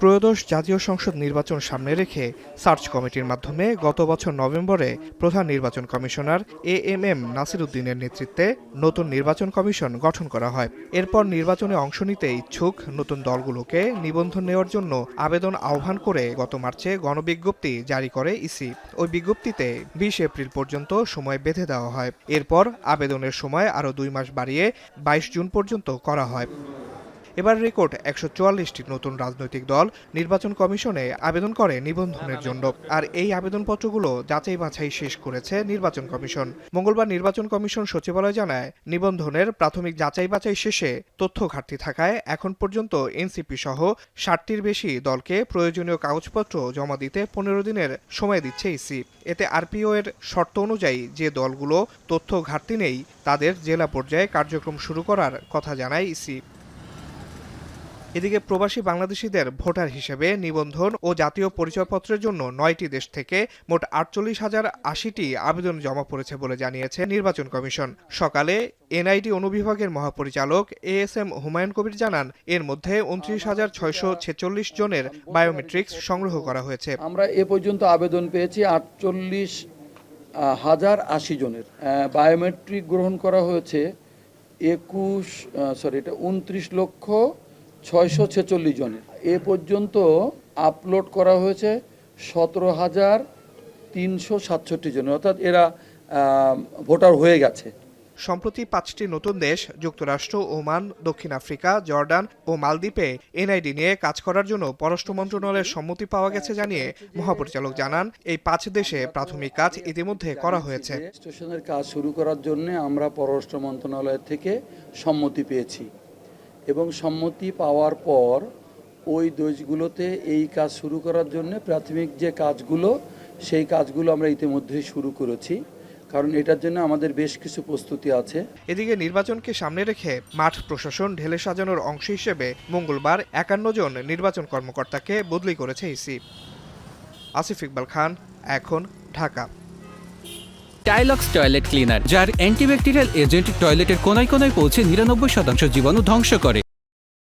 ত্রয়োদশ জাতীয় সংসদ নির্বাচন সামনে রেখে সার্চ কমিটির মাধ্যমে গত বছর নভেম্বরে প্রধান নির্বাচন কমিশনার এএমএম নাসির উদ্দিনের নেতৃত্বে নতুন নির্বাচন কমিশন গঠন করা হয়। এরপর নির্বাচনে অংশ নিতে ইচ্ছুক নতুন দলগুলোকে নিবন্ধন নেওয়ার জন্য আবেদন আহ্বান করে গত মার্চে গণবিজ্ঞপ্তি জারি করে ইসি। ওই বিজ্ঞপ্তিতে 20 এপ্রিল পর্যন্ত সময় বেঁধে দেওয়া হয়। এরপর আবেদনের সময় আরও 2 মাস বাড়িয়ে 22 জুন পর্যন্ত করা হয়। এবার রেকর্ড 144টি নতুন রাজনৈতিক দল নির্বাচন কমিশনে আবেদন করে নিবন্ধনের জন্য। আর এই আবেদনপত্রগুলো যাচাই বাছাই শেষ করেছে নির্বাচন কমিশন। মঙ্গলবার নির্বাচন কমিশন সচিবালয় জানায়, নিবন্ধনের প্রাথমিক যাচাই বাছাই শেষে তথ্য ঘাটতি থাকায় এখন পর্যন্ত এনসিপি সহ 60টির বেশি দলকে প্রয়োজনীয় কাগজপত্র জমা দিতে 15 দিনের সময় দিচ্ছে ইসি। এতে আরপিও এর শর্ত অনুযায়ী যে দলগুলো তথ্য ঘাটতি নেই তাদের জেলা পর্যায়ে কার্যক্রম শুরু করার কথা জানায় ইসি। এদিকে প্রবাসী বাংলাদেশিদের ভোটার হিসেবে নিবন্ধন ও জাতীয় পরিচয়পত্রের জন্য 9টি দেশ থেকে মোট 48,080টি আবেদন জমা পড়েছে বলে জানিয়েছে নির্বাচন কমিশন। সকালে এনআইডি অনুবিভাগের মহাপরিচালক এএসএম হুমায়ুন কবির জানান, এর মধ্যে 29,646 জনের বায়োমেট্রিক্স সংগ্রহ করা হয়েছে। আমরা এ পর্যন্ত আবেদন পেয়েছি 48,080 জনের। বায়োমেট্রিক গ্রহণ করা হয়েছে 29,646 জনের। এ পর্যন্ত আপলোড করা হয়েছে 17,367 জনের, অর্থাৎ এরা ভোটার হয়ে গেছে। সম্প্রতি 5টি নতুন দেশ যুক্তরাষ্ট্র, ওমান, দক্ষিণ আফ্রিকা, জর্ডান ও মালদ্বীপে এনআইডি নিয়ে কাজ করার জন্য পররাষ্ট্র মন্ত্রণালয়ের সম্মতি পাওয়া গেছে জানিয়ে মহাপরিচালক জানান, এই 5 দেশে প্রাথমিক কাজ ইতিমধ্যে করা হয়েছে। রেজিস্ট্রেশনের কাজ শুরু করার জন্য আমরা পররাষ্ট্র মন্ত্রণালয় থেকে সম্মতি পেয়েছি এবং সম্মতি পাওয়ার পর ওই দেশগুলোতে এই কাজ শুরু করার জন্য প্রাথমিক যে কাজগুলো সেই কাজগুলো আমরা ইতিমধ্যেই শুরু করেছি, কারণ এটার জন্য আমাদের বেশ কিছু প্রস্তুতি আছে। এদিকে নির্বাচনকে সামনে রেখে মাঠ প্রশাসন ঢেলে সাজানোর অংশ হিসেবে মঙ্গলবার 51 জন নির্বাচন কর্মকর্তাকে বদলি করেছে ইসি। আসিফ ইকবাল খান, এখন, ঢাকা। টাইলক্স টয়লেট ক্লিনার, যার অ্যান্টিব্যাকটেরিয়াল এজেন্ট টয়লেটের কোনায় কোনায় পৌঁছে 99% জীবাণু ধ্বংস করে।